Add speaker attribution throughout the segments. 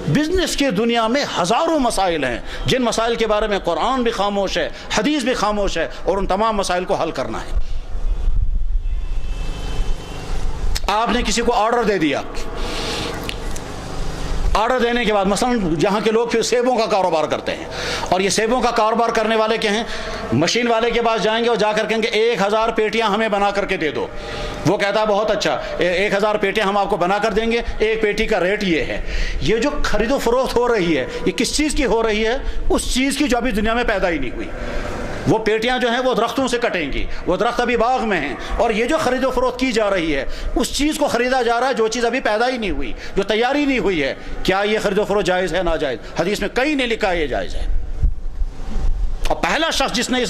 Speaker 1: Business کی دنیا میں ہزاروں مسائل ہیں جن مسائل کے بارے میں قرآن بھی خاموش ہے، حدیث بھی خاموش ہے، اور ان تمام مسائل کو حل کرنا ہے۔ آپ نے کسی کو آرڈر دے دیا، آرڈر دینے کے بعد مثلا جہاں کے لوگ پھر سیبوں کا کاروبار کرتے ہیں، اور یہ سیبوں کا کاروبار کرنے والے کیا ہیں، مشین والے کے پاس جائیں گے اور جا کر کہیں گے 1000 پیٹیاں ہمیں بنا کر کے دے دو۔ وہ کہتا ہے بہت اچھا، 1000 پیٹیاں ہم آپ کو بنا کر دیں گے، ایک پیٹی کا ریٹ یہ ہے۔ یہ جو خرید و فروخت ہو رہی ہے یہ کس چیز کی ہو رہی ہے؟ اس چیز کی جو ابھی دنیا میں پیدا ہی نہیں ہوئی۔ وہ پیٹیاں جو ہیں وہ درختوں سے کٹیں گی، وہ درخت ابھی باغ میں ہیں، اور یہ جو خرید و فروخت کی جا رہی ہے اس چیز کو خریدا جا رہا ہے جو چیز ابھی پیدا ہی نہیں ہوئی، جو تیاری نہیں ہوئی ہے۔ کیا یہ خرید و فروخت جائز ہے ناجائز؟ حدیث میں کئی نے لکھا ہے یہ جائز ہے، اور پہلا شخص جس نے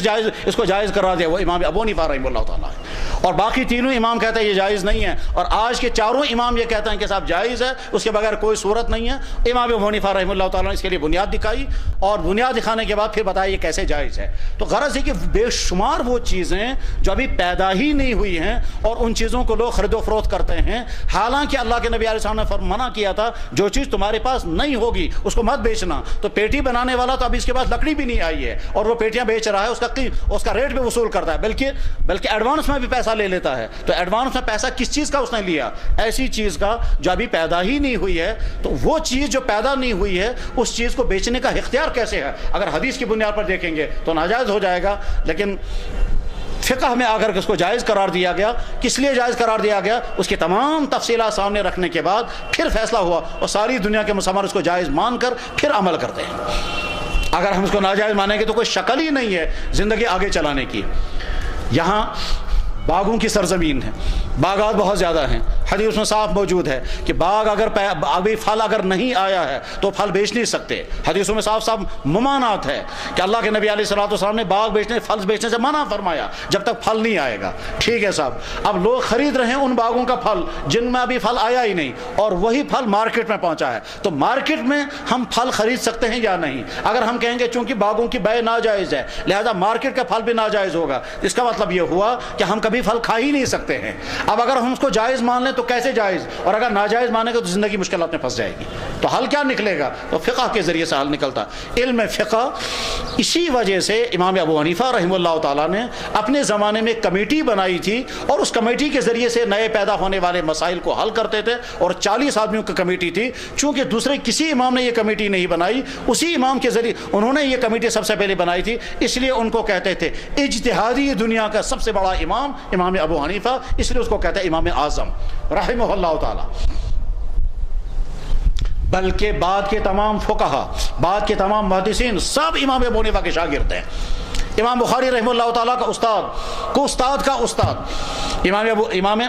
Speaker 1: اس کو جائز قرار دیا وہ امام ابو حنیفہ رحمہ اللہ تعالیٰ ہے، اور باقی تینوں امام کہتے ہیں یہ جائز نہیں ہے، اور آج کے چاروں امام یہ کہتے ہیں کہ صاحب جائز ہے، اس کے بغیر کوئی صورت نہیں ہے۔ امام ابو حنیفہ رحمہ اللہ تعالیٰ نے اس کے لیے بنیاد دکھائی، اور بنیاد دکھانے کے بعد پھر بتایا یہ کیسے جائز ہے۔ تو غرض ہے کہ بے شمار وہ چیزیں جو ابھی پیدا ہی نہیں ہوئی ہیں اور ان چیزوں کو لوگ خرید و فروخت کرتے ہیں، حالانکہ اللہ کے نبی علیہ السلام نے منع کیا تھا جو چیز تمہارے پاس نہیں ہوگی اس کو مت بیچنا۔ تو پیٹی بنانے والا تو ابھی اس کے پاس لکڑی بھی نہیں آئی ہے اور وہ پیٹیاں بیچ رہا ہے، اس کا ریٹ بھی وصول کرتا ہے، بلکہ ایڈوانس میں بھی پیسہ لے لیتا ہے۔ تو ایڈوانس میں پیسہ کس چیز کا اس نے لیا؟ ایسی چیز کا جو ابھی پیدا ہی نہیں ہوئی ہے۔ تو وہ چیز جو پیدا نہیں ہوئی ہے اس چیز کو بیچنے کا اختیار کیسے ہے؟ اگر حدیث کی بنیاد پر دیکھیں گے تو ناجائز ہو جائے گا، لیکن فقہ میں آ کر کے اس کو جائز قرار دیا گیا۔ کس لیے جائز قرار دیا گیا؟ اس کی تمام تفصیلات سامنے رکھنے کے بعد پھر فیصلہ ہوا، اور ساری دنیا کے مسلمان اس کو جائز مان کر پھر عمل کرتے ہیں۔ اگر ہم اس کو ناجائز مانیں گے تو کوئی شکل ہی نہیں ہے زندگی آگے چلانے کی۔ یہاں باغوں کی سرزمین ہے، باغات بہت زیادہ ہیں، حدیث میں صاف موجود ہے کہ باغ اگر ابھی پھل اگر نہیں آیا ہے تو پھل بیچ نہیں سکتے۔ حدیثوں میں صاف ممانعت ہے کہ اللہ کے نبی علیہ الصلوۃ والسلام نے باغ بیچنے، پھل بیچنے سے منع فرمایا جب تک پھل نہیں آئے گا۔ ٹھیک ہے صاحب، اب لوگ خرید رہے ہیں ان باغوں کا پھل جن میں ابھی پھل آیا ہی نہیں، اور وہی پھل مارکیٹ میں پہنچا ہے۔ تو مارکیٹ میں ہم پھل خرید سکتے ہیں یا نہیں؟ اگر ہم کہیں گے چونکہ باغوں کی بے ناجائز ہے لہذا مارکیٹ کا پھل بھی ناجائز ہوگا، اس کا مطلب یہ ہوا کہ ہم کبھی پھل کھا ہی نہیں سکتے ہیں۔ اب اگر ہم اس کو جائز مان لیں تو کیسے جائز، اور اگر ناجائز مانیں گے تو زندگی مشکلات میں پھنس جائے گی۔ تو حل کیا نکلے گا؟ تو فقہ کے ذریعے سے حل نکلتا۔ علم فقہ، اسی وجہ سے امام ابو حنیفہ رحمہ اللہ تعالیٰ نے اپنے زمانے میں کمیٹی بنائی تھی، اور اس کمیٹی کے ذریعے سے نئے پیدا ہونے والے مسائل کو حل کرتے تھے، اور 40 آدمیوں کی کمیٹی تھی۔ چونکہ دوسرے کسی امام نے یہ کمیٹی نہیں بنائی، اسی امام کے ذریعے انہوں نے یہ کمیٹی سب سے پہلے بنائی تھی، اس لیے ان کو کہتے تھے اجتہادی دنیا کا سب سے بڑا امام امام ابو حنیفہ، اس لیے اس کو کہتے ہیں امام اعظم رحمہ اللہ تعالی۔ بلکہ بعد کے تمام فقہا، بعد کے تمام محدثین سب امام ابو حنیفہ کے شاگرد ہیں۔ امام بخاری رحمہ اللہ تعالیٰ کا استاد کا استاد امام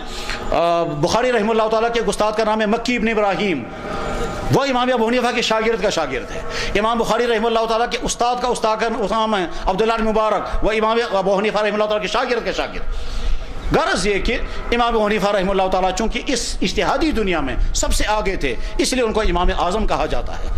Speaker 1: بخاری رحمہ اللہ تعالیٰ کے استاد کا نام ہے مکی ابن ابراہیم، وہ امام ابو حنیفہ کے شاگرد کا شاگرد ہے۔ امام بخاری رحمہ اللہ تعالیٰ کے استاد کا نام ہے عبداللہ بن مبارک، وہ امام ابو حنیفہ رحمہ اللہ تعالیٰ کے شاگرد کے شاگرد۔ غرض یہ کہ امام ابو حنیفہ رحمہ اللہ تعالیٰ چونکہ اس اجتہادی دنیا میں سب سے آگے تھے، اس لیے ان کو امام اعظم کہا جاتا ہے۔